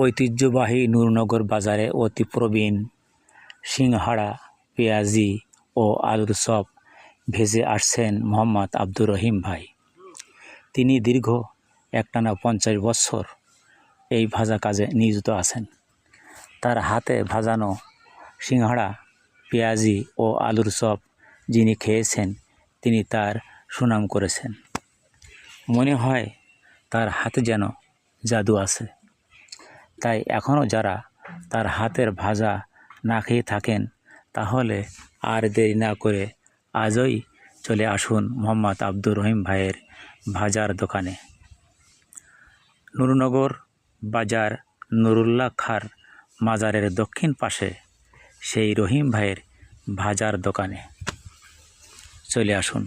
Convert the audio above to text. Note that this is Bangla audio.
ঐতিহ্যবাহী নূরনগর বাজারে অতি প্রবীণ সিংহাড়া, পেঁয়াজি ও আলুর চপ ভেজে আসছেন মোহাম্মদ আব্দুর রহিম ভাই। তিনি দীর্ঘ একটানা 50 বছর এই ভাজা কাজে নিয়োজিত আছেন। তার হাতে ভাজানো সিংহাড়া, পেঁয়াজি ও আলুর চপ যিনি খেয়েছেন তিনি তার সুনাম করেছেন। মনে হয় তার হাতে যেন জাদু আছে। তাই এখনও যারা তার হাতের ভাজা না খেয়ে থাকেন তাহলে আর দেরি না করে আজই চলে আসুন মোহাম্মদ আব্দুর রহিম ভাইয়ের ভাজার দোকানে। নূরনগর বাজার নুরুল্লাহ খাঁর মাজারের দক্ষিণ পাশে সেই রহিম ভাইয়ের ভাজার দোকানে চলে আসুন।